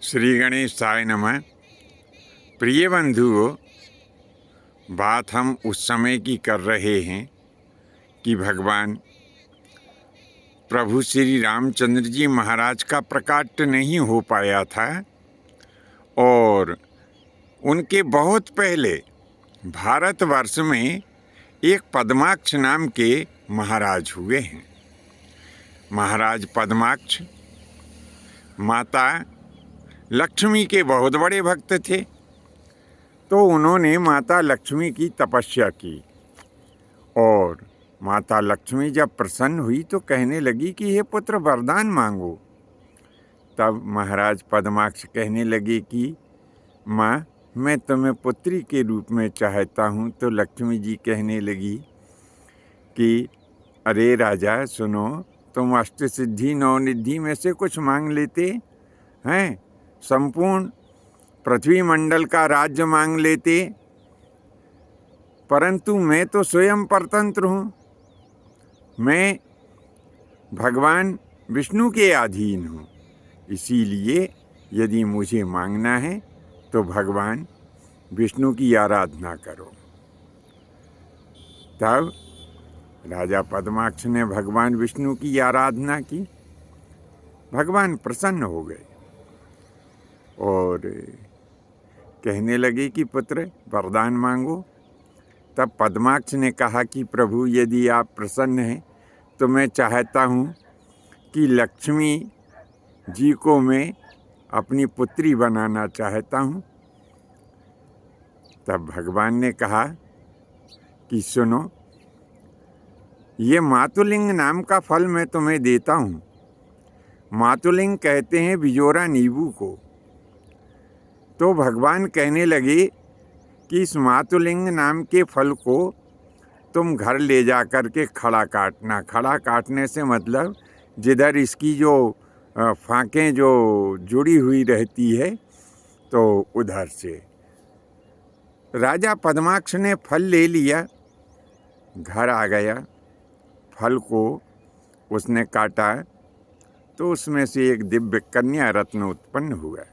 श्री गणेशाय नमः। प्रिय बंधुओं, बात हम उस समय की कर रहे हैं कि भगवान प्रभु श्री रामचंद्र जी महाराज का प्रकाट्य नहीं हो पाया था और उनके बहुत पहले भारतवर्ष में एक पद्माक्ष नाम के महाराज हुए हैं। महाराज पद्माक्ष माता लक्ष्मी के बहुत बड़े भक्त थे, तो उन्होंने माता लक्ष्मी की तपस्या की और माता लक्ष्मी जब प्रसन्न हुई तो कहने लगी कि हे पुत्र वरदान मांगो। तब महाराज पद्माक्ष कहने लगे कि माँ, मैं तुम्हें पुत्री के रूप में चाहता हूँ। तो लक्ष्मी जी कहने लगी कि अरे राजा सुनो, तुम अष्टसिद्धि नवनिधि में से कुछ मांग लेते हैं, संपूर्ण पृथ्वी मंडल का राज्य मांग लेते, परंतु मैं तो स्वयं परतंत्र हूँ। मैं भगवान विष्णु के अधीन हूँ, इसीलिए यदि मुझे मांगना है तो भगवान विष्णु की आराधना करो। तब राजा पद्माक्ष ने भगवान विष्णु की आराधना की। भगवान प्रसन्न हो गए और कहने लगे कि पुत्र वरदान मांगो। तब पद्माक्ष ने कहा कि प्रभु, यदि आप प्रसन्न हैं तो मैं चाहता हूँ कि लक्ष्मी जी को मैं अपनी पुत्री बनाना चाहता हूँ। तब भगवान ने कहा कि सुनो, ये मातुलिंग नाम का फल मैं तुम्हें देता हूँ। मातुलिंग कहते हैं बिजोरा नींबू को। तो भगवान कहने लगे कि इस मातुलिंग नाम के फल को तुम घर ले जा कर के खड़ा काटना। खड़ा काटने से मतलब जिधर इसकी जो फांकें जो जुड़ी हुई रहती है तो उधर से। राजा पद्माक्ष ने फल ले लिया, घर आ गया, फल को उसने काटा तो उसमें से एक दिव्य कन्या रत्न उत्पन्न हुआ।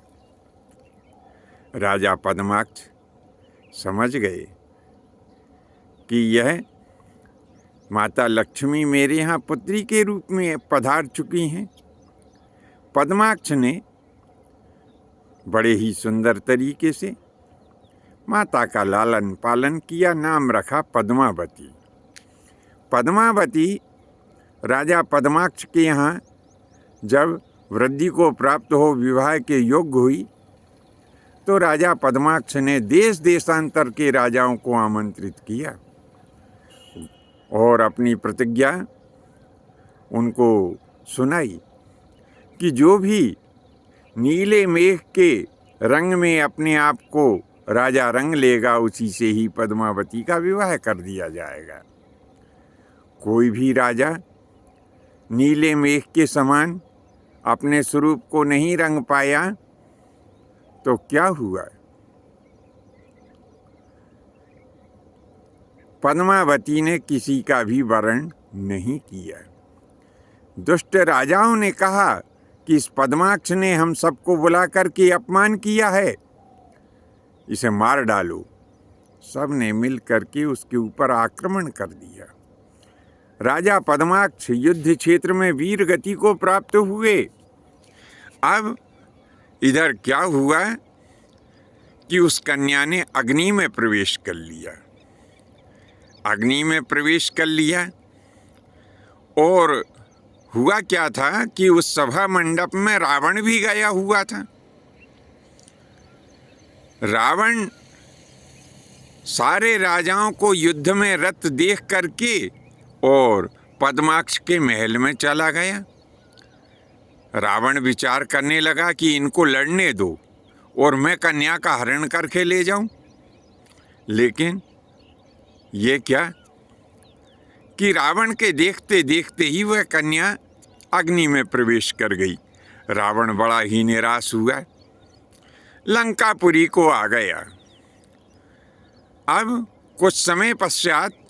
राजा पद्माक्ष समझ गए कि यह माता लक्ष्मी मेरे यहाँ पुत्री के रूप में पधार चुकी हैं। पद्माक्ष ने बड़े ही सुंदर तरीके से माता का लालन पालन किया, नाम रखा पद्मावती। पद्मावती राजा पद्माक्ष के यहाँ जब वृद्धि को प्राप्त हो विवाह के योग्य हुई तो राजा पद्माक्ष ने देश देशांतर के राजाओं को आमंत्रित किया और अपनी प्रतिज्ञा उनको सुनाई कि जो भी नीले मेघ के रंग में अपने आप को राजा रंग लेगा, उसी से ही पद्मावती का विवाह कर दिया जाएगा। कोई भी राजा नीले मेघ के समान अपने स्वरूप को नहीं रंग पाया तो क्या हुआ? पद्मावती ने किसी का भी वरण नहीं किया। दुष्ट राजाओं ने कहा कि इस पद्माक्ष ने हम सबको बुला करके अपमान किया है, इसे मार डालो। सब ने मिल करके उसके ऊपर आक्रमण कर दिया। राजा पद्माक्ष युद्ध क्षेत्र में वीर गति को प्राप्त हुए। अब इधर क्या हुआ कि उस कन्या ने अग्नि में प्रवेश कर लिया। अग्नि में प्रवेश कर लिया और हुआ क्या था कि उस सभा मंडप में रावण भी गया हुआ था। रावण सारे राजाओं को युद्ध में रत देख करके और पद्माक्ष के महल में चला गया। रावण विचार करने लगा कि इनको लड़ने दो और मैं कन्या का हरण करके ले जाऊं। लेकिन ये क्या कि रावण के देखते देखते ही वह कन्या अग्नि में प्रवेश कर गई। रावण बड़ा ही निराश हुआ, लंकापुरी को आ गया। अब कुछ समय पश्चात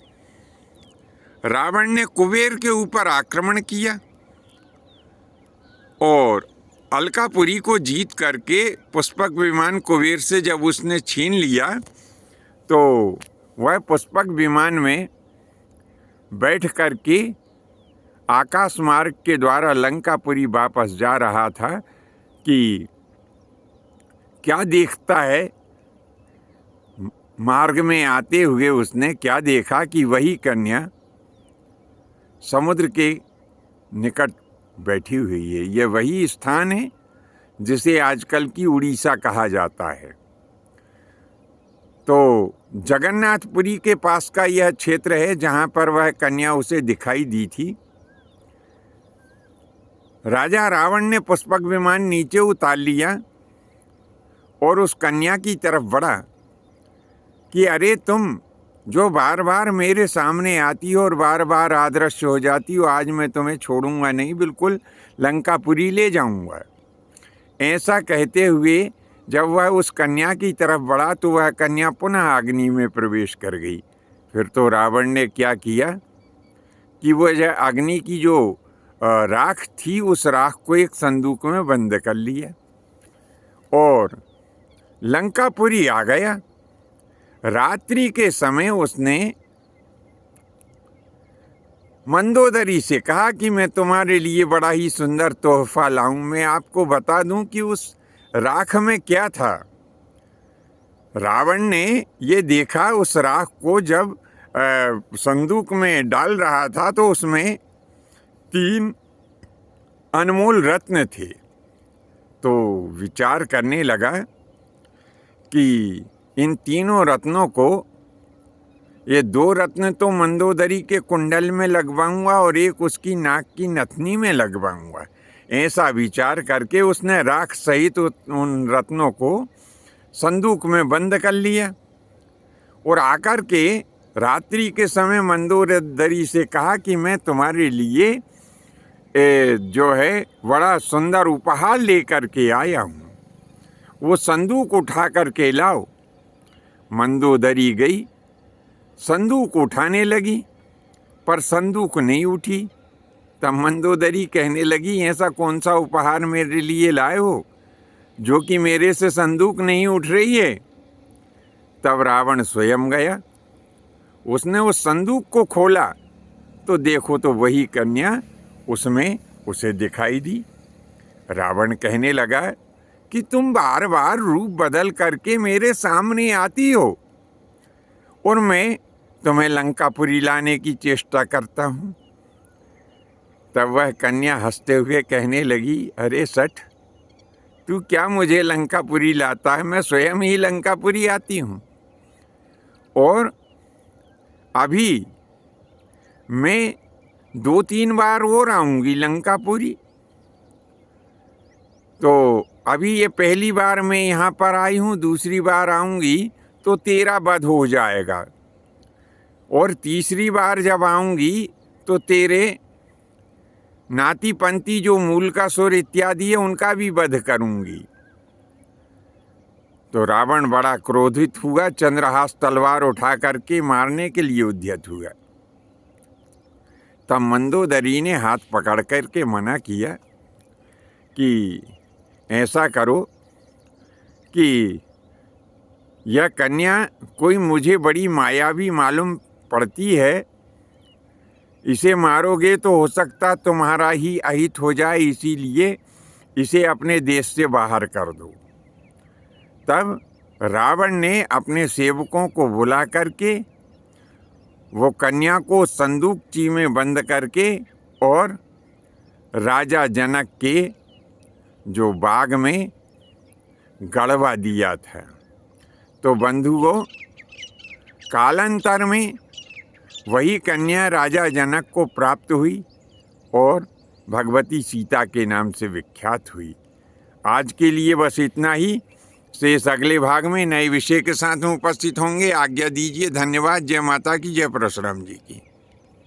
रावण ने कुबेर के ऊपर आक्रमण किया और अलकापुरी को जीत करके पुष्पक विमान कुबेर से जब उसने छीन लिया तो वह पुष्पक विमान में बैठ करके आकाश मार्ग के द्वारा लंकापुरी वापस जा रहा था कि क्या देखता है, मार्ग में आते हुए उसने क्या देखा कि वही कन्या समुद्र के निकट बैठी हुई है। यह वही स्थान है जिसे आजकल की उड़ीसा कहा जाता है। तो जगन्नाथपुरी के पास का यह क्षेत्र है जहाँ पर वह कन्या उसे दिखाई दी थी। राजा रावण ने पुष्पक विमान नीचे उतार लिया और उस कन्या की तरफ बढ़ा कि अरे तुम जो बार बार मेरे सामने आती हो और बार बार अदृश्य हो जाती हो, आज मैं तुम्हें छोड़ूंगा नहीं, बिल्कुल लंकापुरी ले जाऊंगा। ऐसा कहते हुए जब वह उस कन्या की तरफ बढ़ा तो वह कन्या पुनः अग्नि में प्रवेश कर गई। फिर तो रावण ने क्या किया कि वह अग्नि की जो राख थी उस राख को एक संदूक में बंद कर लिया और लंकापुरी आ गया। रात्रि के समय उसने मंदोदरी से कहा कि मैं तुम्हारे लिए बड़ा ही सुंदर तोहफा लाऊं। मैं आपको बता दूं कि उस राख में क्या था। रावण ने ये देखा, उस राख को जब संदूक में डाल रहा था तो उसमें 3 अनमोल रत्न थे। तो विचार करने लगा कि इन तीनों रत्नों को, ये 2 रत्न तो मंदोदरी के कुंडल में लगवाऊंगा और एक उसकी नाक की नथनी में लगवाऊंगा। ऐसा विचार करके उसने राख सहित उन रत्नों को संदूक में बंद कर लिया और आकर के रात्रि के समय मंदोदरी से कहा कि मैं तुम्हारे लिए जो है बड़ा सुंदर उपहार लेकर के आया हूँ, वो संदूक उठा कर के लाओ। मंदोदरी गई, संदूक उठाने लगी पर संदूक नहीं उठी। तब मंदोदरी कहने लगी, ऐसा कौन सा उपहार मेरे लिए लाए हो जो कि मेरे से संदूक नहीं उठ रही है। तब रावण स्वयं गया, उसने उस संदूक को खोला तो देखो तो वही कन्या उसमें उसे दिखाई दी। रावण कहने लगा कि तुम बार बार रूप बदल करके मेरे सामने आती हो और मैं तुम्हें लंकापुरी लाने की चेष्टा करता हूँ। तब वह कन्या हंसते हुए कहने लगी, अरे सठ, तू क्या मुझे लंकापुरी लाता है, मैं स्वयं ही लंकापुरी आती हूँ और अभी मैं 2-3 बार और आऊँगी लंकापुरी। तो अभी ये पहली बार मैं यहाँ पर आई हूँ, दूसरी बार आऊँगी तो तेरा वध हो जाएगा और तीसरी बार जब आऊँगी तो तेरे नाती पंती जो मूलकासुर इत्यादि है उनका भी वध करूँगी। तो रावण बड़ा क्रोधित हुआ, चंद्रहास तलवार उठा करके मारने के लिए उद्यत हुआ। तब मंदोदरी ने हाथ पकड़ करके मना किया कि ऐसा करो कि यह कन्या कोई मुझे बड़ी मायावी मालूम पड़ती है, इसे मारोगे तो हो सकता तुम्हारा ही अहित हो जाए, इसीलिए इसे अपने देश से बाहर कर दो। तब रावण ने अपने सेवकों को बुला करके वो कन्या को संदूकची में बंद करके और राजा जनक के जो बाग में गड़वा दिया था। तो बंधुओं, कालांतर में वही कन्या राजा जनक को प्राप्त हुई और भगवती सीता के नाम से विख्यात हुई। आज के लिए बस इतना ही। शेष अगले भाग में नए विषय के साथ में उपस्थित होंगे। आज्ञा दीजिए। धन्यवाद। जय माता की, जय परशुराम जी की।